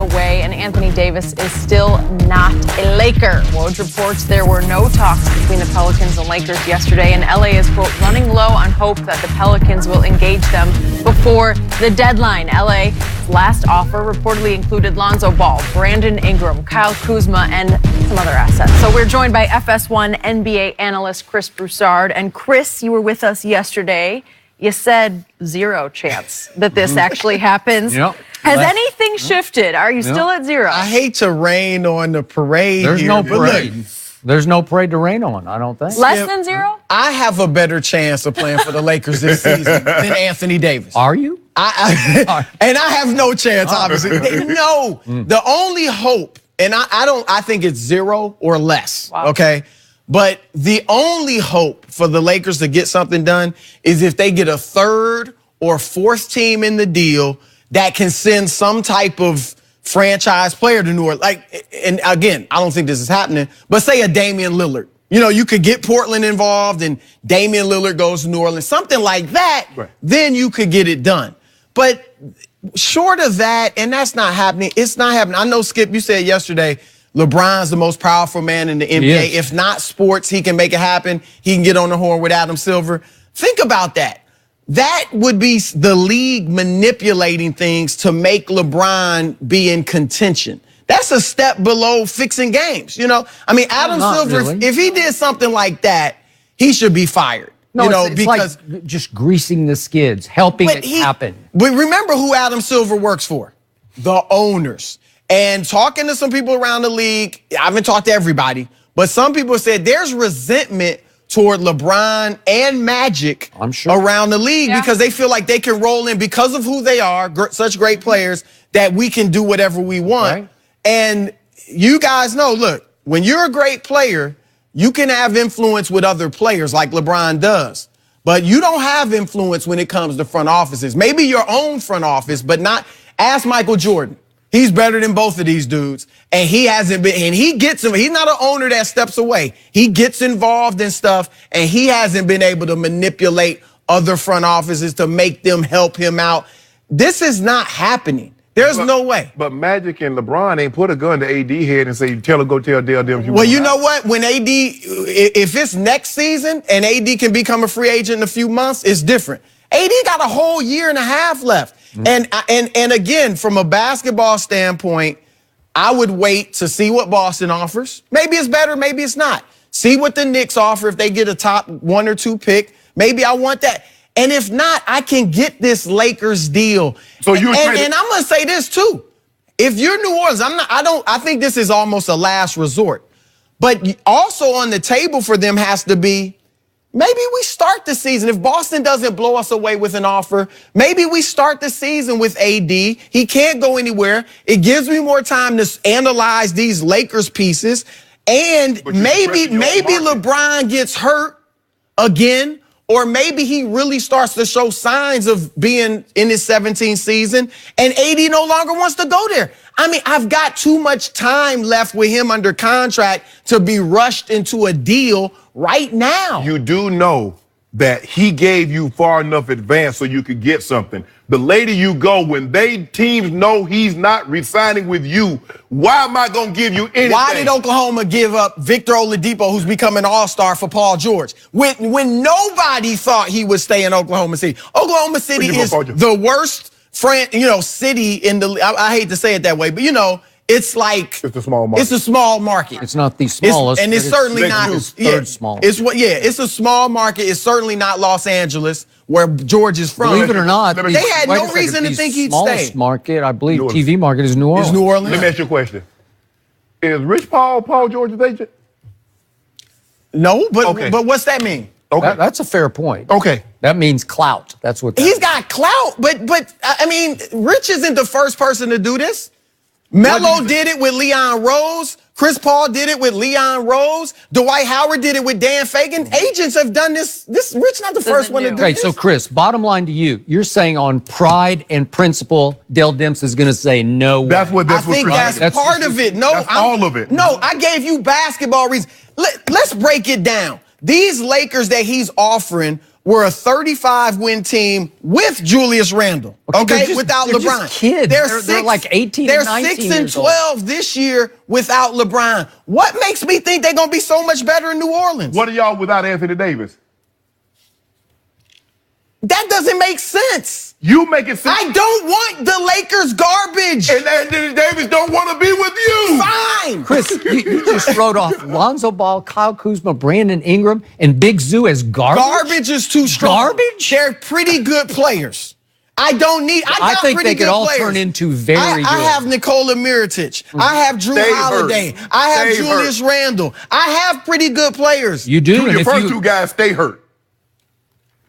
away, and Anthony Davis is still not a Laker. Woj reports there were no talks between the Pelicans and Lakers yesterday, and LA is, quote, running low on hope that the Pelicans will engage them before the deadline. LA's last offer reportedly included Lonzo Ball, Brandon Ingram, Kyle Kuzma, and some other assets. So we're joined by FS1 NBA analyst Chris Broussard. And Chris, you were with us yesterday. You said 0 chance that this actually happens. Yep. Has anything shifted? Are you still at 0? I hate to rain on the parade. There's here, no but parade. Look, There's no parade to rain on, I don't think. Less than 0? I have a better chance of playing for the Lakers this season than Anthony Davis. Are you? And I have no chance, obviously. No, the only hope, and I think it's 0 or less. Wow. Okay. But the only hope for the Lakers to get something done is if they get a 3rd or 4th team in the deal that can send some type of franchise player to New Orleans. Like, and again, I don't think this is happening, but say a Damian Lillard. You know, you could get Portland involved and Damian Lillard goes to New Orleans, something like that, right. Then you could get it done. But short of that, and that's not happening, it's not happening. I know, Skip, you said yesterday, LeBron's the most powerful man in the NBA. If not sports, he can make it happen. He can get on the horn with Adam Silver. Think about that. That would be the league manipulating things to make LeBron be in contention. That's a step below fixing games, you know? I mean, Adam Silver, really. If he did something like that, he should be fired. No, you know, it's because like just greasing the skids, helping it happen. But remember who Adam Silver works for? The owners. And talking to some people around the league, I haven't talked to everybody, but some people said there's resentment toward LeBron and Magic around the league because they feel like they can roll in because of who they are, such great players, that we can do whatever we want. Right. And you guys know, look, when you're a great player, you can have influence with other players like LeBron does. But you don't have influence when it comes to front offices. Maybe your own front office, but not. Ask Michael Jordan. He's better than both of these dudes. And he hasn't been, and he gets him. He's not an owner that steps away. He gets involved in stuff, and he hasn't been able to manipulate other front offices to make them help him out. This is not happening. There's no way. But Magic and LeBron ain't put a gun to AD head and say, go tell Dale them. Well, you know what? When AD, if it's next season and AD can become a free agent in a few months, it's different. AD got a whole year and a half left. And again, from a basketball standpoint, I would wait to see what Boston offers. Maybe it's better, maybe it's not. See what the Knicks offer if they get a top 1 or 2 pick. Maybe I want that. And if not, I can get this Lakers deal. So and I'm gonna say this too. If you're New Orleans, I think this is almost a last resort. But also on the table for them has to be, maybe we start the season. If Boston doesn't blow us away with an offer, maybe we start the season with AD. He can't go anywhere. It gives me more time to analyze these Lakers pieces. And maybe LeBron gets hurt again, or maybe he really starts to show signs of being in his 17th season and AD no longer wants to go there. I mean, I've got too much time left with him under contract to be rushed into a deal right now. You do know that he gave you far enough advance so you could get something. The later you go, when teams know he's not re-signing with you, why am I going to give you anything? Why did Oklahoma give up Victor Oladipo, who's become an all-star, for Paul George? When nobody thought he would stay in Oklahoma City. Oklahoma City is the worst city in the, I hate to say it that way, but it's like it's a small market. It's a small market. It's not the smallest, and it's certainly not. Third smallest. It's a small market. It's certainly not Los Angeles, where George is from. Believe it or not, they had no reason to think he'd stay. The smallest market, I believe, TV market is New Orleans. It's New Orleans. Let me ask you a question: is Rich Paul George's agent? No, but what's that mean? Okay, that's a fair point. Okay, that means clout. That's what he's got clout. But I mean, Rich isn't the first person to do this. Melo did it with Leon Rose. Chris Paul did it with Leon Rose. Dwight Howard did it with Dan Fagan. Agents have done this. Rich not the first one to do this. Okay, so Chris, bottom line to you, you're saying on pride and principle, Dell Demps is going to say no way. That's what I think that's part of it. No, that's all of it. No, I gave you basketball reasons. Let's break it down. These Lakers that he's offering were a 35-win team with Julius Randle. Okay, without they're LeBron. Just kids. They're like 18 and 19 They're 6 and years 12 old. this year without LeBron. What makes me think they're going to be so much better in New Orleans? What are y'all without Anthony Davis? That doesn't make sense. You make it sense. I don't want the Lakers garbage. And Anthony Davis don't want to be with you. Fine. Chris, you just wrote off Lonzo Ball, Kyle Kuzma, Brandon Ingram, and Big Zoo as garbage? Garbage is too strong. Garbage? They're pretty good players. I think they could all turn into very good. I have Nikola Mirotic. I have Drew Holiday. I have Julius Randle. I have pretty good players. You do. Your first two guys stay hurt.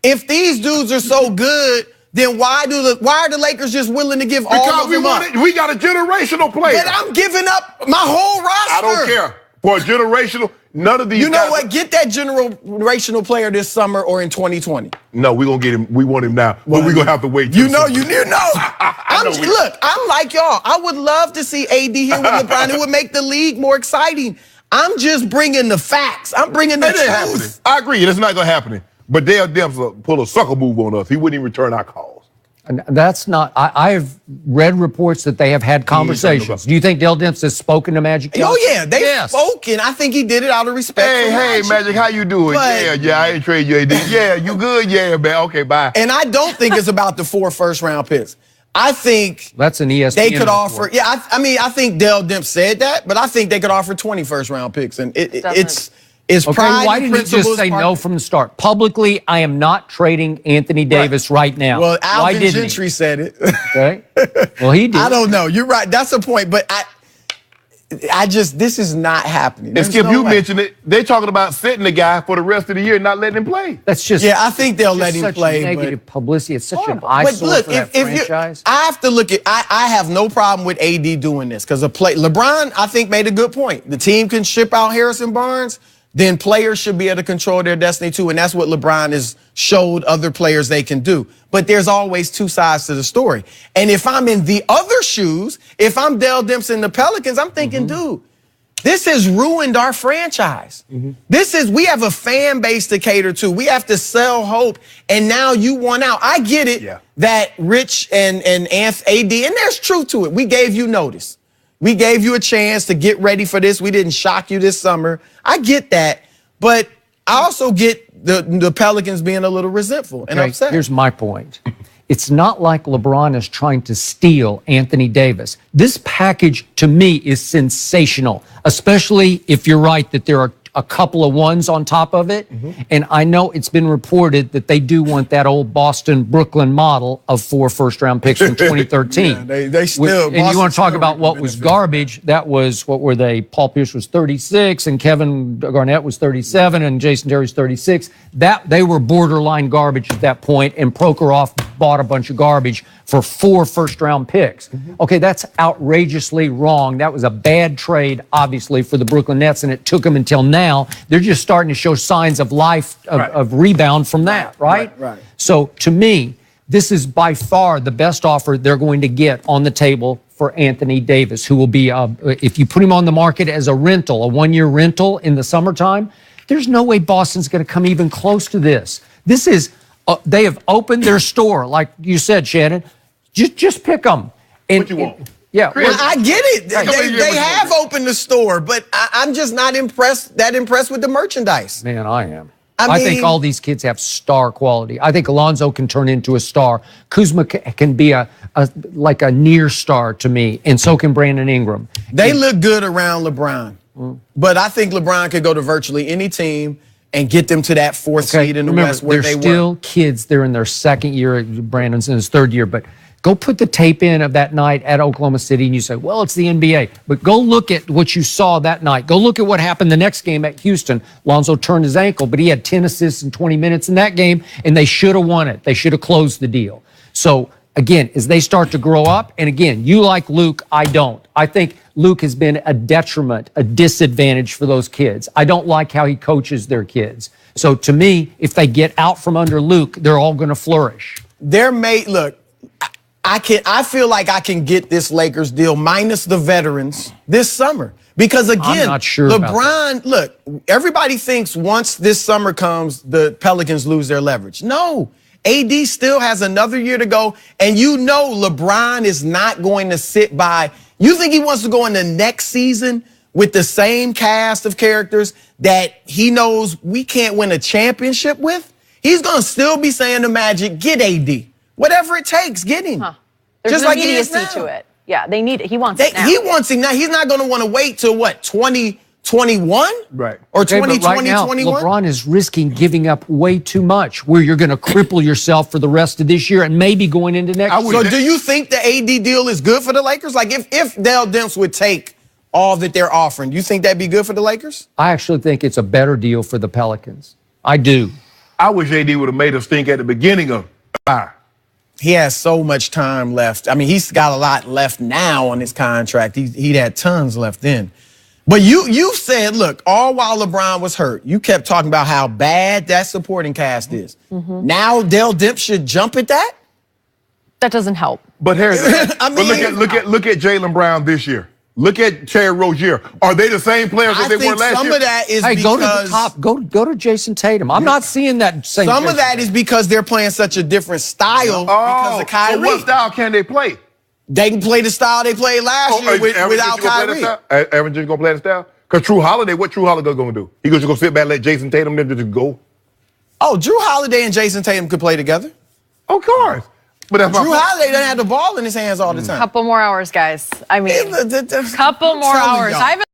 If these dudes are so good, then why are the Lakers just willing to give all of them up? We got a generational player. But I'm giving up my whole roster. I don't care. For a generational, none of these You know guys, what? Get that generational player this summer or in 2020. No, we're going to get him. We want him now. But we're going to have to wait. You know. Look, I'm like y'all. I would love to see AD here with LeBron. It would make the league more exciting. I'm just bringing the facts. I'm bringing the truth. I agree. It's not going to happen. But Dale Demps will pull a sucker move on us. He wouldn't even return our calls. And that's not. I have read reports that they have had conversations. Do you think Dale Demps has spoken to Magic Johnson? Oh yeah, they've spoken. I think he did it out of respect. Hey, Magic, how you doing? Yeah, I ain't trade you AD. Yeah, you good? Yeah, man. Okay, bye. And I don't think it's about the 4 first-round picks. I think that's an ESPN they could report. offer. Yeah, I think Dale Demps said that, but I think they could offer 20 first-round picks, and it's okay, pride. Why didn't you just say no from the start? Publicly, I am not trading Anthony Davis right now. Well, Alvin Gentry said it. Okay. Well, he did. I don't know. You're right. That's the point. But this is not happening. And Skip, you mentioned it. They're talking about sitting the guy for the rest of the year and not letting him play. That's just. Yeah, I think they'll let him play. Negative publicity. It's such an eyesore for that franchise. I have to look at. I have no problem with AD doing this because LeBron, I think, made a good point. The team can ship out Harrison Barnes. Then players should be able to control their destiny too. And that's what LeBron has showed other players they can do. But there's always two sides to the story. And if I'm in the other shoes, if I'm Dale Demps and the Pelicans, I'm thinking, dude, this has ruined our franchise. We have a fan base to cater to. We have to sell hope. And now you won out. I get it that Rich and AD, and there's truth to it. We gave you notice. We gave you a chance to get ready for this. We didn't shock you this summer. I get that. But I also get the Pelicans being a little resentful and upset. Here's my point. It's not like LeBron is trying to steal Anthony Davis. This package, to me, is sensational, especially if you're right that there are a couple of ones on top of it. And I know it's been reported that they do want that old Boston-Brooklyn model of 4 first-round picks from 2013. They still. And you want to talk about what was garbage? That was, what were they? Paul Pierce was 36, and Kevin Garnett was 37, and Jason Terry's 36. They were borderline garbage at that point, and Prokhorov bought a bunch of garbage for 4 first-round picks. Okay, that's outrageously wrong. That was a bad trade, obviously, for the Brooklyn Nets, and it took them until now. They're just starting to show signs of life, of rebound from that, right? So, to me, this is by far the best offer they're going to get on the table for Anthony Davis, who will be, if you put him on the market as a rental, a 1-year rental in the summertime, there's no way Boston's going to come even close to this. This is, they have opened their store, like you said, Shannon. Just pick them. And, what you want? Yeah, well, I get it. They have opened the store, but I'm just not impressed with the merchandise. Man, I am. I think all these kids have star quality. I think Alonzo can turn into a star. Kuzma can be like a near star to me, and so can Brandon Ingram. They look good around LeBron, but I think LeBron could go to virtually any team and get them to that 4th seed in the West where they were. They're still kids. They're in their 2nd year. Brandon's in his 3rd year, but go put the tape in of that night at Oklahoma City and you say, well, it's the NBA. But go look at what you saw that night. Go look at what happened the next game at Houston. Lonzo turned his ankle, but he had 10 assists in 20 minutes in that game, and they should have won it. They should have closed the deal. So, again, as they start to grow up, and again, you like Luke, I don't. I think Luke has been a detriment, a disadvantage for those kids. I don't like how he coaches their kids. So, to me, if they get out from under Luke, they're all going to flourish. Look, I feel like I can get this Lakers deal minus the veterans this summer. Because again, I'm not sure LeBron, look, everybody thinks once this summer comes, the Pelicans lose their leverage. No, AD still has another year to go. And you know LeBron is not going to sit by. You think he wants to go into next season with the same cast of characters that he knows we can't win a championship with? He's going to still be saying to Magic, get AD. Whatever it takes, get him. There's Just an like he is immediacy now. to it. Yeah, they need it. He wants it now. He wants him now. He's not going to want to wait till what, 2021? Right. Or Okay, but 2020, right now, 21? LeBron is risking giving up way too much, where you're going to cripple yourself for the rest of this year and maybe going into next year. So do you think the AD deal is good for the Lakers? Like if Dell Demps would take all that they're offering, do you think that'd be good for the Lakers? I actually think it's a better deal for the Pelicans. I do. I wish AD would have made us think at the beginning of He has so much time left. I mean, he's got a lot left now on his contract. He'd had tons left then. But you said, look, all while LeBron was hurt, you kept talking about how bad that supporting cast is. Now Dell Demps should jump at that? That doesn't help. But here's I mean, but look at Jaylen Brown this year. Look at Terry Rozier. Are they the same players that I they were think last some year? of that is Hey, because go to the top. Go to Jason Tatum. I'm not seeing that same. some of Jason that is because they're playing such a different style because of Kyrie. So what style can they play? They can play the style they played last year without Kyrie. Aaron just gonna play the style? Because True Holiday, what True Holiday gonna do? He just gonna sit back and let Jason Tatum them just go? Oh, Drew Holiday and Jason Tatum could play together. Of course. But that's my Drew point. Holiday doesn't have the ball in his hands all the time. Couple more hours, guys. I mean, Couple couple more telling hours. y'all. I haven't